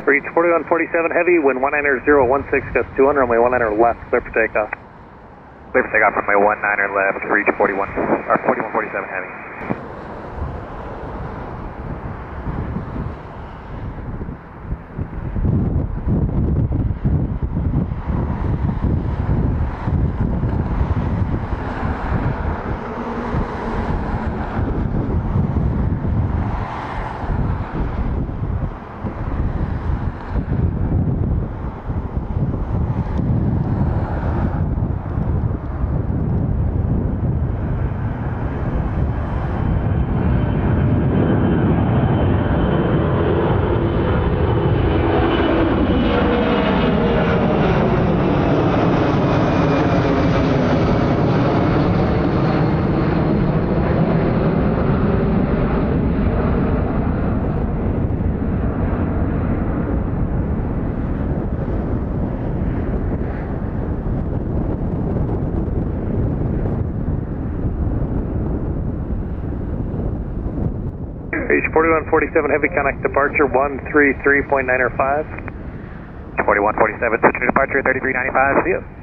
Reach 4147 Heavy, wind 190.16, gust 200, runway 19 left, clear for takeoff. Clear for takeoff, runway 19 left, reach 4147 Heavy. Reach 4147 Heavy, connect departure 133.905. 4147, switching to departure 3395, see you.